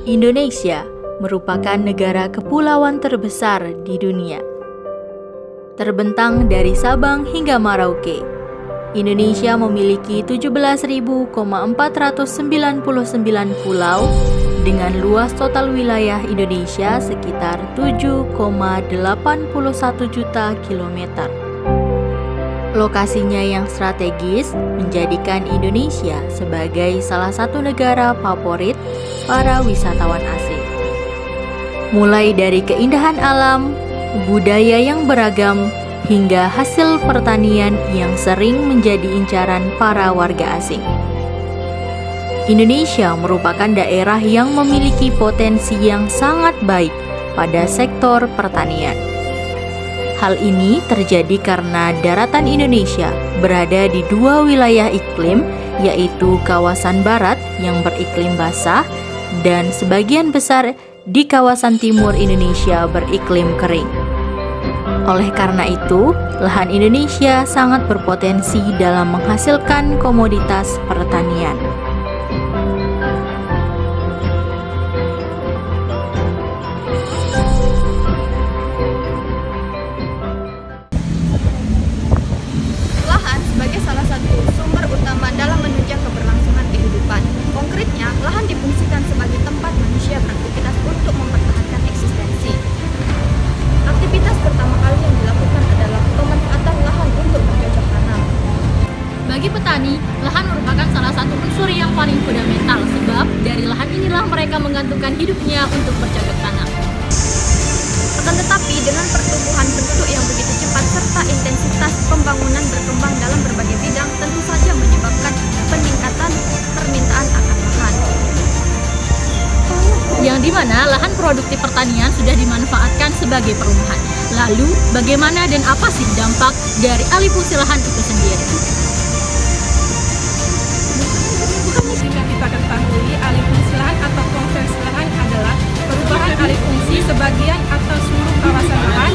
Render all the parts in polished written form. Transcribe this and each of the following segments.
Indonesia merupakan negara kepulauan terbesar di dunia. Terbentang dari Sabang hingga Merauke, Indonesia memiliki 17.499 pulau dengan luas total wilayah Indonesia sekitar 7,81 juta kilometer. Lokasinya yang strategis menjadikan Indonesia sebagai salah satu negara favorit para wisatawan asing. Mulai dari keindahan alam, budaya yang beragam, hingga hasil pertanian yang sering menjadi incaran para warga asing. Indonesia merupakan daerah yang memiliki potensi yang sangat baik pada sektor pertanian. Hal ini terjadi karena daratan Indonesia berada di dua wilayah iklim, yaitu kawasan barat yang beriklim basah dan sebagian besar di kawasan timur Indonesia beriklim kering. Oleh karena itu, lahan Indonesia sangat berpotensi dalam menghasilkan komoditas pertanian. Lahan sebagai salah satu sumber utama dalam menunjang keberlangsungan kehidupan. Konkretnya, lahan difungsikan sebagai tempat manusia beraktivitas untuk mempertahankan eksistensi. Aktivitas pertama kali yang dilakukan adalah pemanfaatan lahan untuk bercocok tanam. Bagi petani, lahan merupakan salah satu unsur yang paling fundamental sebab dari lahan inilah mereka menggantungkan hidupnya untuk bercocok tanam. Akan tetapi, dengan pertumbuhan penduduk yang begitu cepat serta intensitas pembangunan berkembang dalam berbagai bidang, tentu saja menyebabkan peningkatan permintaan akan lahan. Yang dimana lahan produktif pertanian sudah dimanfaatkan sebagai perumahan. Lalu, bagaimana dan apa sih dampak dari alih fungsi lahan itu sendiri? Jika kita ketahui, alih fungsi lahan atau konversi lahan adalah perubahan alih fungsi sebagian atau seluruh kawasan lahan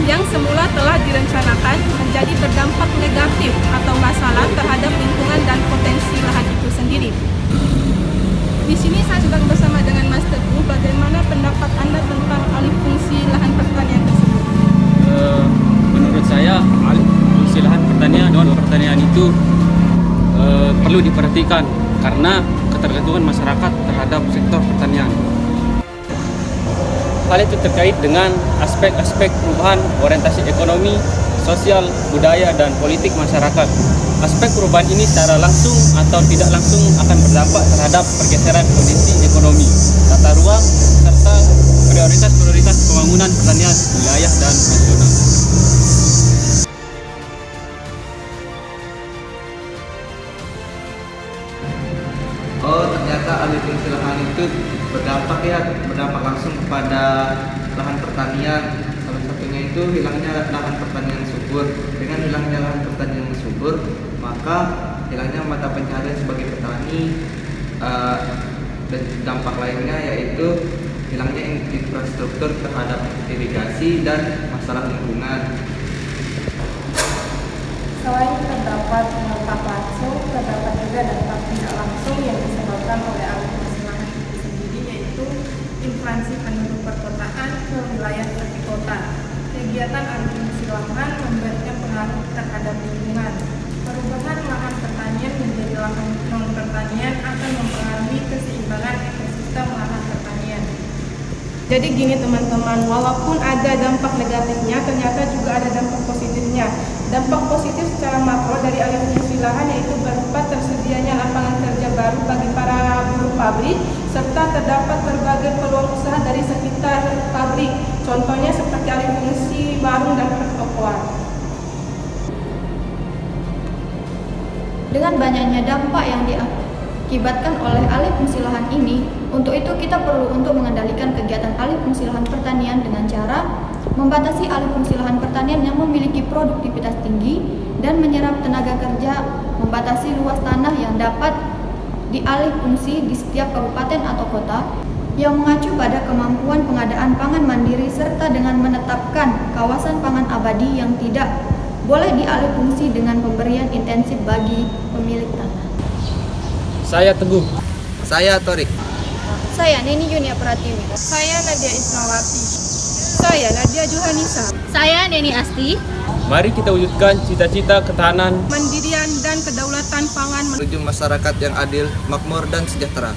yang semula telah direncanakan menjadi berdampak negatif atau masalah terhadap lingkungan dan potensi lahan itu sendiri. Di sini saya sedang bersama dengan Mas Teguh. Bagaimana pendapat Anda tentang alih fungsi lahan pertanian tersebut? Menurut saya, alih fungsi lahan pertanian itu perlu diperhatikan karena ketergantungan masyarakat terhadap sektor pertanian. Hal itu terkait dengan aspek-aspek perubahan orientasi ekonomi, sosial, budaya, dan politik masyarakat. Aspek perubahan ini secara langsung atau tidak langsung akan berdampak terhadap pergeseran kondisi ekonomi, tata ruang, serta prioritas-prioritas pembangunan pertanian wilayah dan nasional. Oh, ternyata alih fungsi lahan itu berdampak langsung kepada lahan pertanian. Salah satunya itu hilangnya lahan pertanian subur. Dengan hilangnya lahan pertanian subur, maka hilangnya mata pencaharian sebagai petani. Dan dampak lainnya yaitu hilangnya infrastruktur terhadap irigasi dan masalah lingkungan. Selain terdapat dampak langsung, terdapat juga dampak tidak langsung yang disebabkan oleh alih fungsi lahan itu sendiri, yaitu migrasi penduduk perkotaan ke wilayah tepi kota. Kegiatan alih fungsi lahan memberikan pengaruh terhadap lingkungan. Perubahan lahan pertanian menjadi lahan non pertanian akan mempengaruhi keseimbangan ekosistem lahan pertanian. Jadi gini teman-teman, walaupun ada dampak negatifnya, ternyata juga ada dampak positifnya. Dampak positif secara makro dari alih fungsi lahan yaitu berupa tersedianya lapangan kerja baru bagi para buruh pabrik, serta terdapat berbagai peluang usaha dari sekitar pabrik. Contohnya seperti alih fungsi warung dan pertokoan. Dengan banyaknya dampak yang diakibatkan oleh alih fungsi lahan ini, untuk itu kita perlu untuk mengendalikan kegiatan alih fungsi lahan pertanian dengan cara membatasi alih fungsi lahan pertanian yang memiliki produktivitas tinggi dan menyerap tenaga kerja, membatasi luas tanah yang dapat dialih fungsi di setiap kabupaten atau kota, yang mengacu pada kemampuan pengadaan pangan mandiri serta dengan menetapkan kawasan pangan abadi yang tidak boleh dialih fungsi dengan pemberian intensif bagi pemilik tanah. Saya Teguh. Saya Torik. Saya Neni Yunia Pratiwi. Saya Nadia Isnawati. Saya Nadia Johanisa. Saya Neni Asti. Mari kita wujudkan cita-cita ketahanan, Mandirian dan kedaulatan pangan menuju masyarakat yang adil, makmur, dan sejahtera.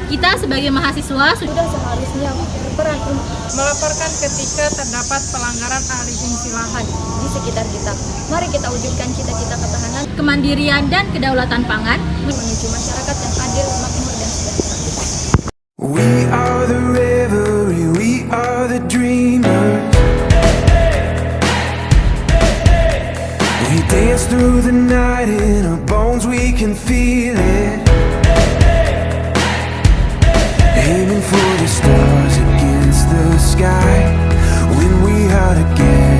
Kita sebagai mahasiswa Sudah seharusnya berperan untuk Melaporkan ketika terdapat pelanggaran alih fungsi lahan. di sekitar kita. Mari kita wujudkan cita-cita ketahanan kemandirian dan kedaulatan pangan menuju masyarakat yang adil, makmur, dan sejahtera. We are the revelry, we are the dreamers. We dance through the night in our bones, we can feel it. Aiming for the stars against the sky when we are together.